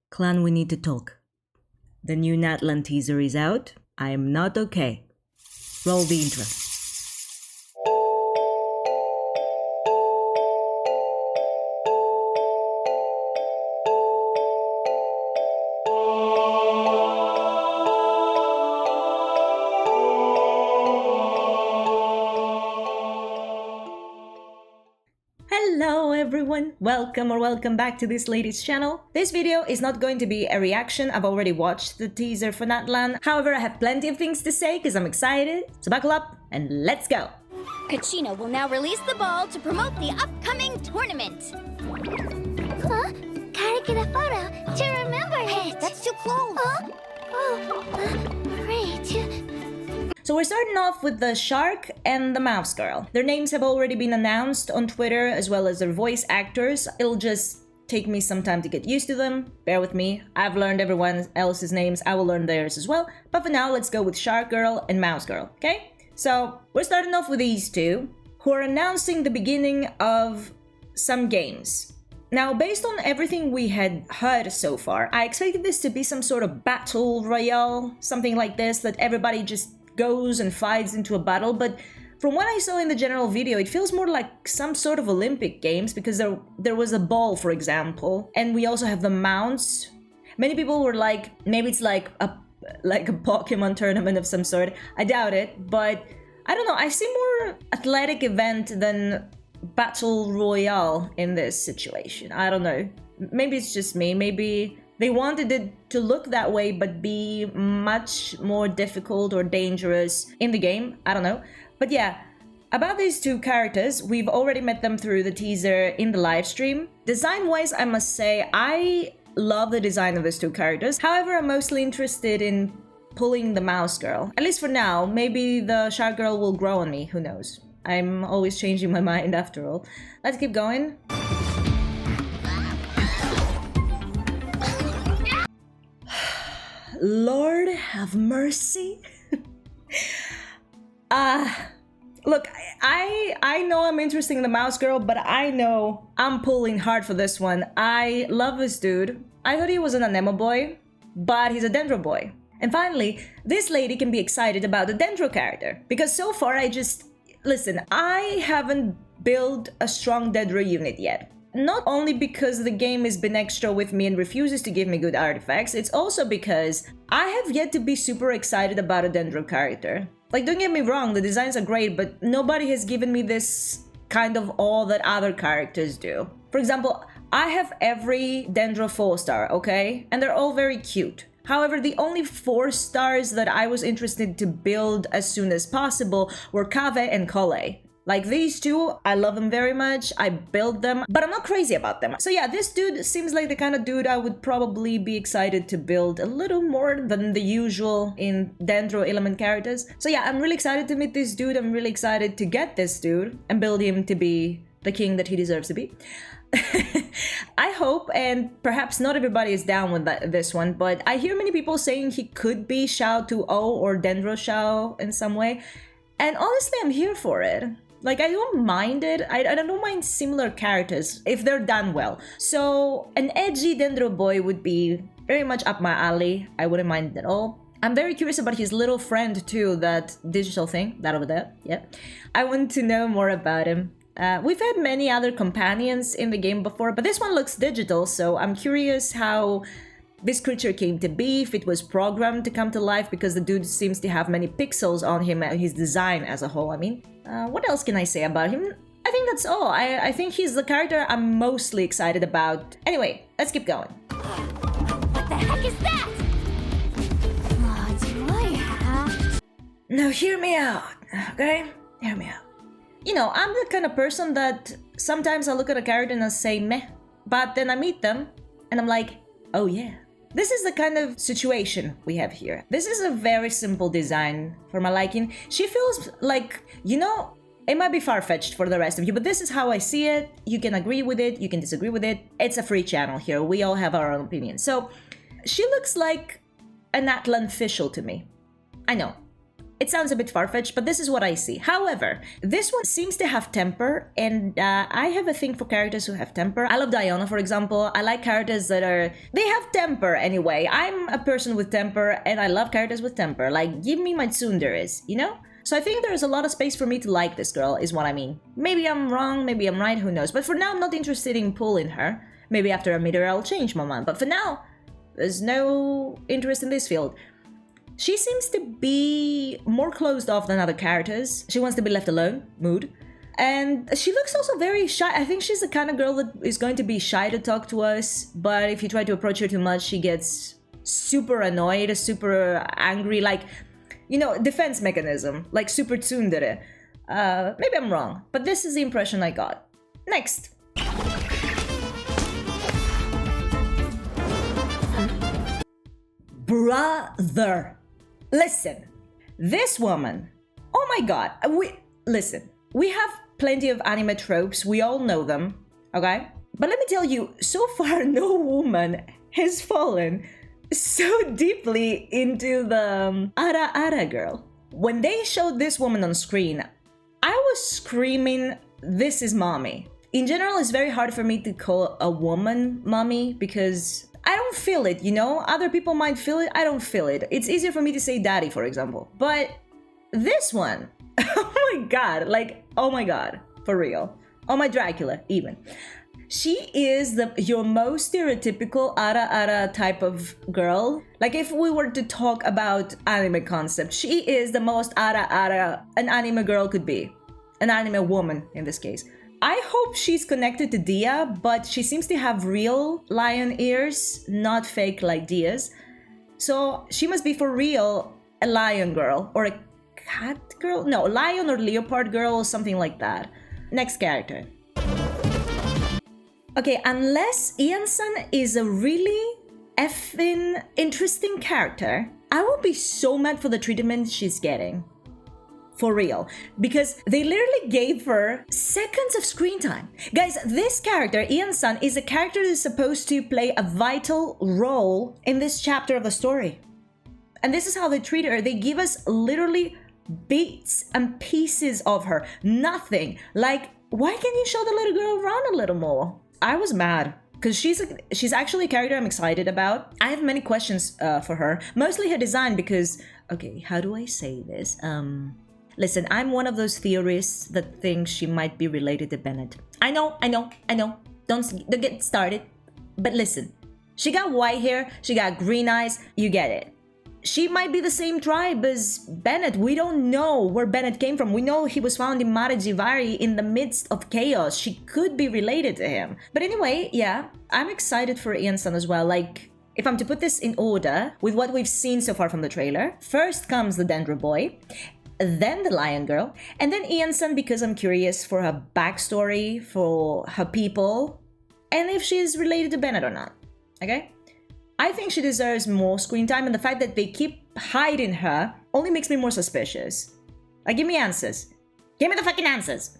Clan, we need to talk. The new Natlan teaser is out. I am not okay. Roll the intro. Hello everyone, welcome back to this latest channel. This video is not going to be a reaction. I've already watched the teaser for Natlan. However, I have plenty of things to say because I'm excited. So buckle up and let's go. Kachina will now release the ball to promote the upcoming tournament. Huh? Gotta get a photo to remember it. Hey, that's too close. Huh? Great. So we're starting off with the shark and the mouse girl. Their names have already been announced on Twitter as well as their voice actors. It'll just take me some time to get used to them. Bear with me. I've learned everyone else's names. I will learn theirs as well. But for now, let's go with shark girl and mouse girl, okay? So we're starting off with these two who are announcing the beginning of some games. Now, based on everything we had heard so far, I expected this to be some sort of battle royale, something like this, that everybody just goes and fights into a battle, but from what I saw in the general video, it feels more like some sort of Olympic games because there was a ball, for example, and we also have the mounts. Many people were like, maybe it's like a Pokemon tournament of some sort. I doubt it, but I don't know. I see more athletic event than battle royale in this situation. I don't know. Maybe it's just me. Maybe they wanted it to look that way but be much more difficult or dangerous in the game. I don't know. But yeah, about these two characters, we've already met them through the teaser in the live stream. Design-wise, I must say, I love the design of these two characters. However, I'm mostly interested in pulling the mouse girl. At least for now. Maybe the shark girl will grow on me. Who knows? I'm always changing my mind after all. Let's keep going. Lord have mercy. Look, I know I'm interested in the mouse girl, but I know I'm pulling hard for this one. I love this dude. I thought he was an Anemo boy, but he's a Dendro boy. And finally, this lady can be excited about the Dendro character, because so far listen, I haven't built a strong Dendro unit yet. Not only because the game has been extra with me and refuses to give me good artifacts, it's also because I have yet to be super excited about a Dendro character. Like, don't get me wrong, the designs are great, but nobody has given me this kind of awe that other characters do. For example, I have every Dendro 4-star, okay? And they're all very cute. However, the only 4 stars that I was interested to build as soon as possible were Kave and Kole. Like, these two, I love them very much, I build them, but I'm not crazy about them. So yeah, this dude seems like the kind of dude I would probably be excited to build a little more than the usual in Dendro element characters. So yeah, I'm really excited to meet this dude, I'm really excited to get this dude and build him to be the king that he deserves to be. I hope, and perhaps not everybody is down with this one, but I hear many people saying he could be Xiao 2.0 or Dendro Xiao in some way, and honestly, I'm here for it. Like, I don't mind it. I don't mind similar characters if they're done well. So an edgy Dendro boy would be very much up my alley. I wouldn't mind it at all. I'm very curious about his little friend too, that digital thing, that over there. Yeah, I want to know more about him. We've had many other companions in the game before, but this one looks digital, so I'm curious how this creature came to be, if it was programmed to come to life, because the dude seems to have many pixels on him, his design as a whole, I mean. What else can I say about him? I think that's all. I think he's the character I'm mostly excited about. Anyway, let's keep going. What the heck is that? Oh, do I have? Now hear me out, okay? Hear me out. You know, I'm the kind of person that sometimes I look at a character and I say meh, but then I meet them and I'm like, oh yeah. This is the kind of situation we have here. This is a very simple design for my liking. She feels like, you know, it might be far-fetched for the rest of you, but this is how I see it. You can agree with it, you can disagree with it. It's a free channel here. We all have our own opinions. So she looks like an Natlan official to me. I know. It sounds a bit far-fetched, but this is what I see. However, this one seems to have temper, and I have a thing for characters who have temper. I love Diana, for example. I like characters that they have temper anyway. I'm a person with temper, and I love characters with temper. Like, give me my tsunderes, you know? So I think there's a lot of space for me to like this girl, is what I mean. Maybe I'm wrong, maybe I'm right, who knows. But for now, I'm not interested in pulling her. Maybe after I meet her, I'll change my mind. But for now, there's no interest in this field. She seems to be more closed off than other characters. She wants to be left alone, mood. And she looks also very shy. I think she's the kind of girl that is going to be shy to talk to us. But if you try to approach her too much, she gets super annoyed, super angry. Like, you know, defense mechanism. Like super tsundere. Maybe I'm wrong. But this is the impression I got. Next. Brother. Listen, this woman, oh my god, we have plenty of anime tropes, we all know them, okay? But let me tell you, so far no woman has fallen so deeply into the Ara Ara girl. When they showed this woman on screen, I was screaming, this is mommy. In general, it's very hard for me to call a woman mommy because I don't feel it, you know? Other people might feel it, I don't feel it. It's easier for me to say daddy, for example. But this one, oh my god, like, oh my god, for real. Oh my Dracula, even. She is your most stereotypical Ara Ara type of girl. Like, if we were to talk about anime concept, she is the most Ara Ara an anime girl could be. An anime woman, in this case. I hope she's connected to Dia, but she seems to have real lion ears, not fake like Dia's. So she must be for real a lion girl or a cat girl? No, lion or leopard girl or something like that. Next character. Okay, unless Iansan is a really effing interesting character, I will be so mad for the treatment she's getting. For real. Because they literally gave her seconds of screen time. Guys, this character, Iansan, is a character that is supposed to play a vital role in this chapter of the story. And this is how they treat her. They give us literally bits and pieces of her. Nothing. Like, why can't you show the little girl around a little more? I was mad. Because she's actually a character I'm excited about. I have many questions for her. Mostly her design because... Okay, how do I say this? Listen, I'm one of those theorists that thinks she might be related to Bennett. I know. Don't get started. But listen, she got white hair, she got green eyes, you get it. She might be the same tribe as Bennett. We don't know where Bennett came from. We know he was found in Mare Jivari in the midst of chaos. She could be related to him. But anyway, yeah, I'm excited for Iansan as well. Like, if I'm to put this in order with what we've seen so far from the trailer, first comes the Dendro boy, then the lion girl, and then Iansan because I'm curious for her backstory, for her people, and if she's related to Bennett or not, okay? I think she deserves more screen time, and the fact that they keep hiding her only makes me more suspicious. Like, give me answers. Give me the fucking answers.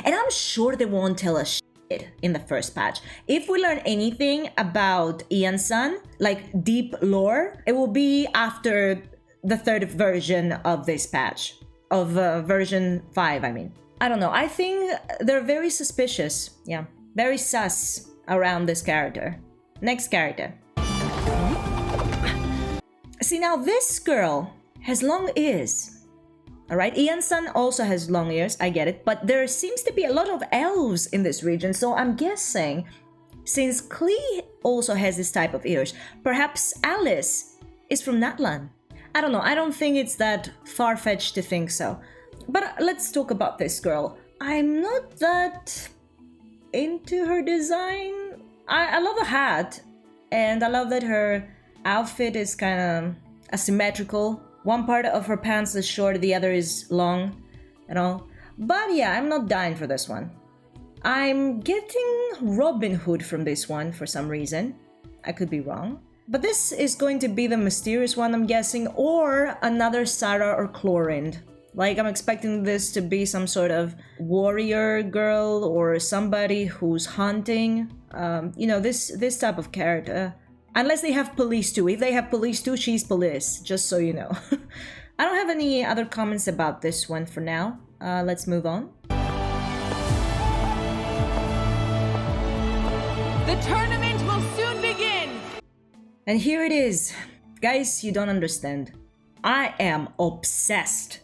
And I'm sure they won't tell us shit in the first patch. If we learn anything about Iansan, like deep lore, it will be after the third version of this patch. Of version 5, I mean. I don't know. I think they're very suspicious. Yeah. Very sus around this character. Next character. See, now this girl has long ears. Alright, Iansan also has long ears, I get it. But there seems to be a lot of elves in this region. So I'm guessing, since Klee also has this type of ears, perhaps Alice is from Natlan. I don't know, I don't think it's that far-fetched to think so. But let's talk about this girl. I'm not that into her design. I love the hat, and I love that her outfit is kind of asymmetrical. One part of her pants is short, the other is long and all. But yeah, I'm not dying for this one. I'm getting Robin Hood from this one for some reason. I could be wrong. But this is going to be the mysterious one, I'm guessing, or another Sarah or Chlorind. Like, I'm expecting this to be some sort of warrior girl or somebody who's hunting. You know, this type of character. Unless they have police too. If they have police too, she's police, just so you know. I don't have any other comments about this one for now. Let's move on. The tournament will soon begin! And here it is. Guys, you don't understand. I am obsessed.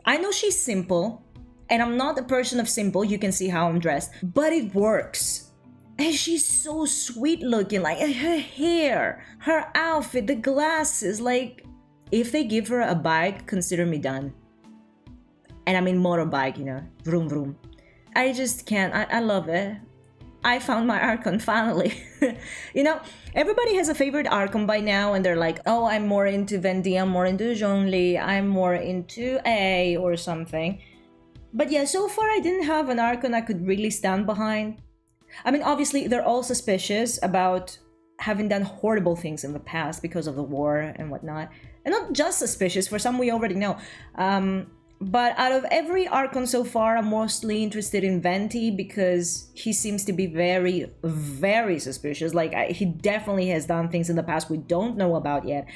I know she's simple, and I'm not a person of simple, you can see how I'm dressed, but it works. And she's so sweet looking, like her hair, her outfit, the glasses, like if they give her a bike, consider me done. And I mean motorbike, you know, vroom vroom. I just can't, I love it. I found my Archon finally. You know, everybody has a favorite Archon by now and they're like, oh, I'm more into Venti, I'm more into Zhongli, I'm more into A or something. But yeah, so far I didn't have an Archon I could really stand behind. I mean, obviously they're all suspicious about having done horrible things in the past because of the war and whatnot. And not just suspicious, for some we already know. But out of every Archon so far, I'm mostly interested in Venti because he seems to be very, very suspicious. Like, he definitely has done things in the past we don't know about yet.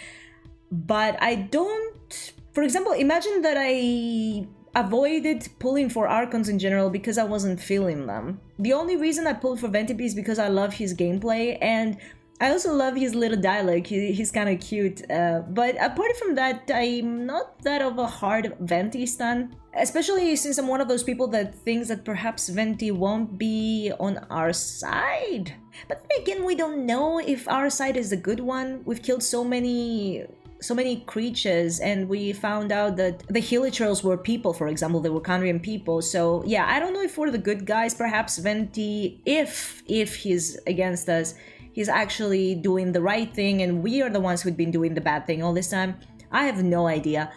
But I don't... For example, imagine that I avoided pulling for Archons in general because I wasn't feeling them. The only reason I pulled for Venti is because I love his gameplay and I also love his little dialogue, he's kind of cute, but apart from that, I'm not that of a hard Venti stan. Especially since I'm one of those people that thinks that perhaps Venti won't be on our side. But then again, we don't know if our side is the good one. We've killed so many creatures and we found out that the Hilichurls were people, for example, they were Kandrian people. So yeah, I don't know if we're the good guys. Perhaps Venti, if he's against us, he's actually doing the right thing and we are the ones who've been doing the bad thing all this time. I have no idea.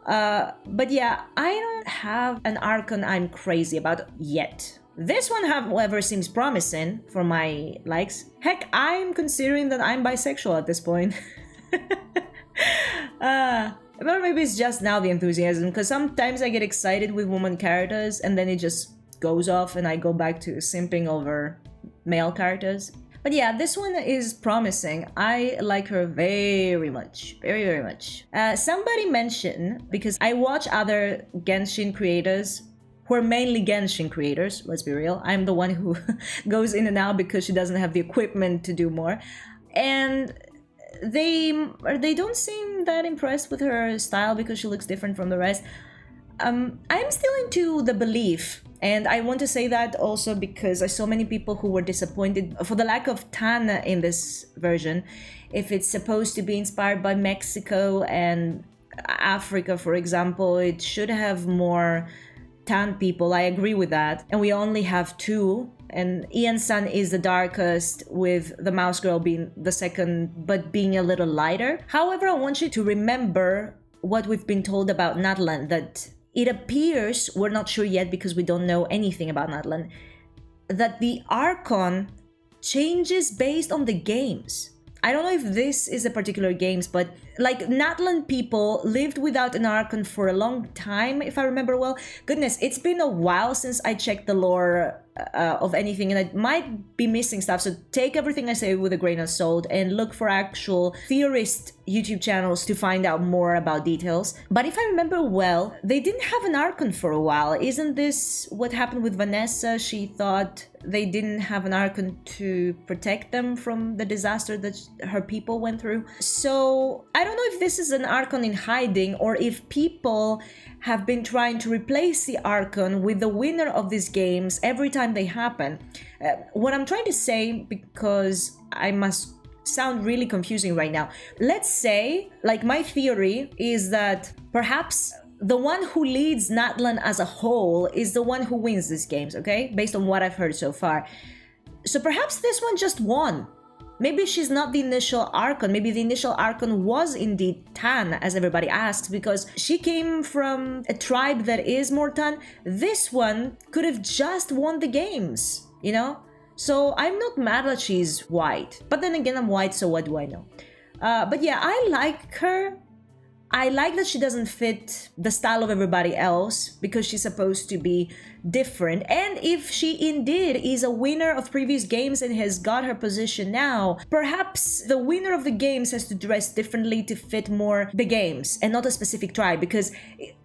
But yeah, I don't have an Archon I'm crazy about yet. This one, however, seems promising for my likes. Heck, I'm considering that I'm bisexual at this point. But maybe it's just now the enthusiasm, because sometimes I get excited with woman characters and then it just goes off and I go back to simping over male characters. But yeah, this one is promising. I like her very much. Very, very much. Somebody mentioned, because I watch other Genshin creators who are mainly Genshin creators, let's be real. I'm the one who goes in and out because she doesn't have the equipment to do more. And they don't seem that impressed with her style because she looks different from the rest. I'm still into the belief. And I want to say that also because I saw many people who were disappointed for the lack of tan in this version. If it's supposed to be inspired by Mexico and Africa, for example, it should have more tan people. I agree with that. And we only have 2. And Iansan is the darkest, with the mouse girl being the second, but being a little lighter. However, I want you to remember what we've been told about Natlan, that it appears, we're not sure yet because we don't know anything about Natlan, that the Archon changes based on the games. I don't know if this is a particular games, but like Natlan people lived without an Archon for a long time, if I remember well. Goodness, it's been a while since I checked the lore of anything and I might be missing stuff, so take everything I say with a grain of salt and look for actual theorist YouTube channels to find out more about details. But if I remember well, they didn't have an Archon for a while. Isn't this what happened with Vanessa? She thought they didn't have an Archon to protect them from the disaster that her people went through. So I don't know if this is an Archon in hiding or if people have been trying to replace the Archon with the winner of these games every time they happen. What I'm trying to say, because I must sound really confusing right now. Let's say, like, my theory is that perhaps the one who leads Natlan as a whole is the one who wins these games, okay? Based on what I've heard so far. So perhaps this one just won. Maybe she's not the initial Archon. Maybe the initial Archon was indeed Tan, as everybody asks, because she came from a tribe that is more Tan. This one could have just won the games, you know? So I'm not mad that she's white. But then again, I'm white, so what do I know? But yeah, I like her. I like that she doesn't fit the style of everybody else because she's supposed to be different. And if she indeed is a winner of previous games and has got her position now, perhaps the winner of the games has to dress differently to fit more the games and not a specific tribe. Because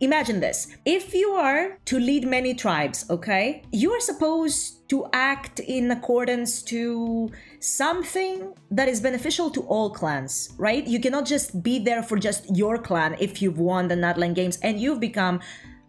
imagine this, if you are to lead many tribes, okay, you are supposed to act in accordance to something that is beneficial to all clans, right? You cannot just be there for just your clan if you've won the Natlan games and you've become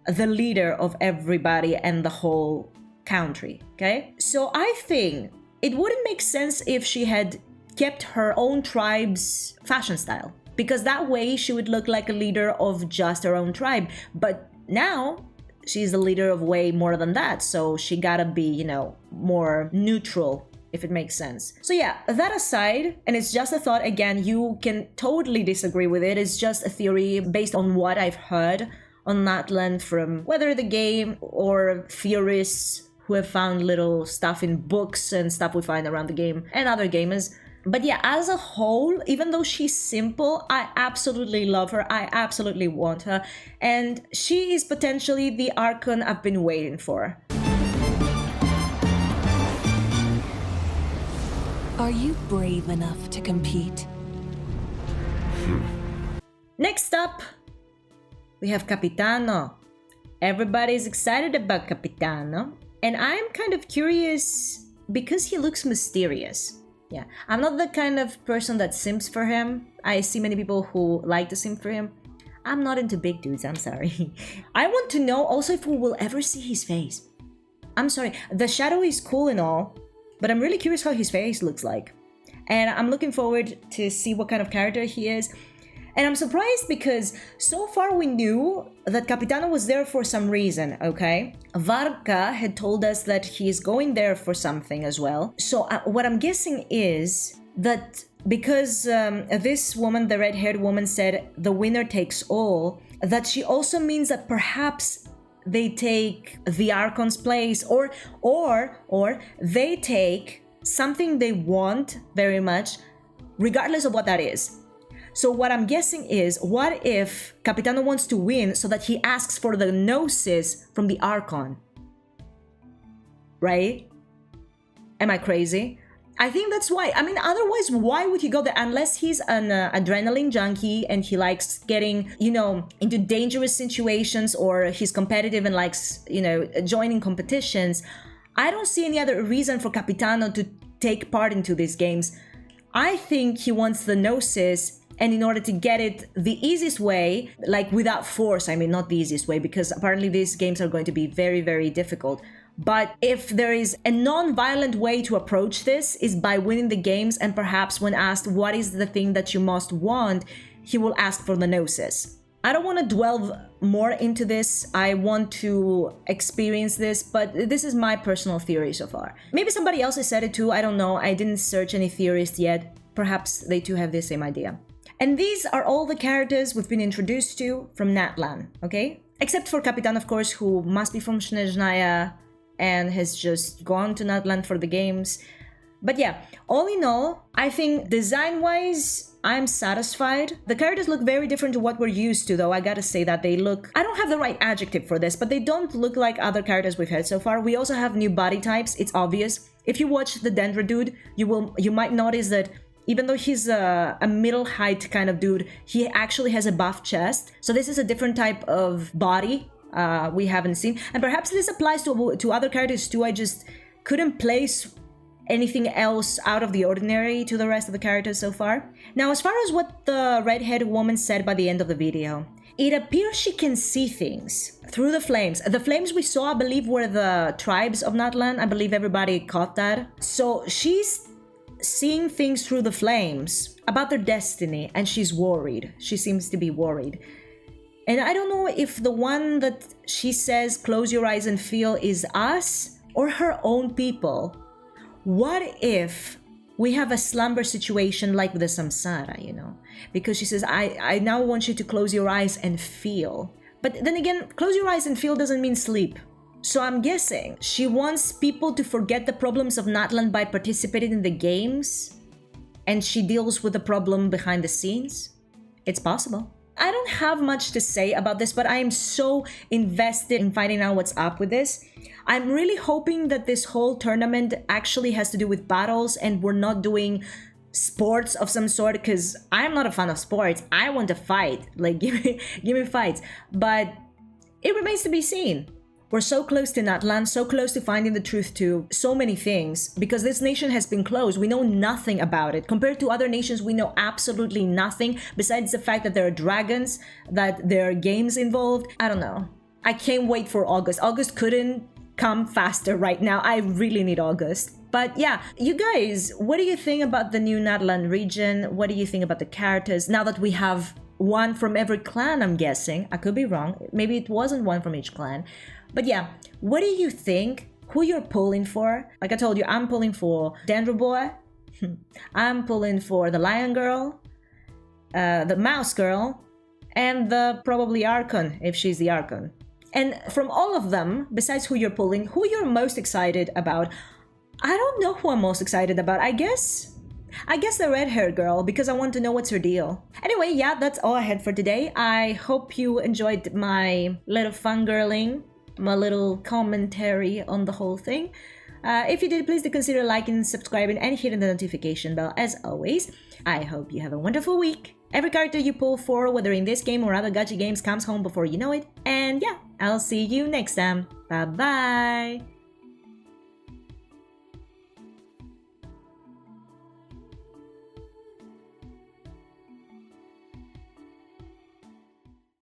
the leader of everybody and the whole country, okay? So I think it wouldn't make sense if she had kept her own tribe's fashion style, because that way she would look like a leader of just her own tribe. But now she's the leader of way more than that, so she gotta be, you know, more neutral, if it makes sense. So yeah, that aside, and it's just a thought, again, you can totally disagree with it, it's just a theory based on what I've heard on Natlan from whether the game or theorists who have found little stuff in books and stuff we find around the game and other gamers. But yeah, as a whole, even though she's simple, I absolutely love her, I absolutely want her, and she is potentially the Archon I've been waiting for. Are you brave enough to compete? Next up, we have Capitano. Everybody's excited about Capitano, and I'm kind of curious because he looks mysterious. Yeah, I'm not the kind of person that simps for him. I see many people who like to simp for him. I'm not into big dudes, I'm sorry. I want to know also if we will ever see his face. I'm sorry, the shadow is cool and all, but I'm really curious how his face looks like. And I'm looking forward to see what kind of character he is. And I'm surprised because so far we knew that Capitano was there for some reason, okay? Varka had told us that he's going there for something as well. So what I'm guessing is that because this woman, the red-haired woman, said the winner takes all, that she also means that perhaps they take the Archon's place or they take something they want very much, regardless of what that is. So what I'm guessing is, what if Capitano wants to win so that he asks for the Gnosis from the Archon? Right? Am I crazy? I think that's why. I mean, otherwise, why would he go there? Unless he's an adrenaline junkie and he likes getting, you know, into dangerous situations, or he's competitive and likes, you know, joining competitions. I don't see any other reason for Capitano to take part into these games. I think he wants the Gnosis, and in order to get it the easiest way, like without force, I mean, not the easiest way, because apparently these games are going to be very, very difficult. But if there is a non-violent way to approach this, is by winning the games, and perhaps when asked what is the thing that you most want, he will ask for the Gnosis. I don't want to delve more into this. I want to experience this, but this is my personal theory so far. Maybe somebody else has said it too, I don't know. I didn't search any theorists yet. Perhaps they too have the same idea. And these are all the characters we've been introduced to from Natlan, okay? Except for Capitano, of course, who must be from Snezhnaya and has just gone to Natlan for the games. But yeah, all in all, I think design-wise, I'm satisfied. The characters look very different to what we're used to, though. I gotta say that they look... I don't have the right adjective for this, but they don't look like other characters we've had so far. We also have new body types, it's obvious. If you watch the Dendra dude, you might notice that even though he's a middle height kind of dude, he actually has a buff chest. So this is a different type of body we haven't seen. And perhaps this applies to other characters too. I just couldn't place anything else out of the ordinary to the rest of the characters so far. Now, as far as what the red-haired woman said by the end of the video, it appears she can see things through the flames. The flames we saw, I believe, were the tribes of Natlan. I believe everybody caught that. So she's seeing things through the flames about their destiny, and she's worried. She seems to be worried. And I don't know if the one that she says, close your eyes and feel, is us or her own people. What if we have a slumber situation like the Samsara, you know? Because she says, I now want you to close your eyes and feel. But then again, close your eyes and feel doesn't mean sleep. So I'm guessing she wants people to forget the problems of Natlan by participating in the games, and she deals with the problem behind the scenes. It's possible. I don't have much to say about this, but I am so invested in finding out what's up with this. I'm really hoping that this whole tournament actually has to do with battles and we're not doing sports of some sort, because I'm not a fan of sports. I want to fight. Like, give me fights. But it remains to be seen. We're so close to Natlan, so close to finding the truth to so many things, because this nation has been closed. We know nothing about it. Compared to other nations, we know absolutely nothing besides the fact that there are dragons, that there are games involved. I don't know. I can't wait for August. August couldn't come faster right now. I really need August. But yeah, you guys, what do you think about the new Natlan region? What do you think about the characters now that we have one from every clan, I'm guessing? I could be wrong. Maybe it wasn't one from each clan. But yeah, what do you think? Who you're pulling for? Like I told you, I'm pulling for Dendro Boy. I'm pulling for the Lion Girl, the Mouse Girl, and the probably Archon, if she's the Archon. And from all of them, besides who you're pulling, who you're most excited about? I don't know who I'm most excited about. I guess the red-haired girl, because I want to know what's her deal. Anyway, yeah, that's all I had for today. I hope you enjoyed my little fangirling, my little commentary on the whole thing. If you did, please do consider liking, subscribing, and hitting the notification bell as always. I hope you have a wonderful week. Every character you pull for, whether in this game or other gacha games, comes home before you know it. And yeah, I'll see you next time. Bye bye!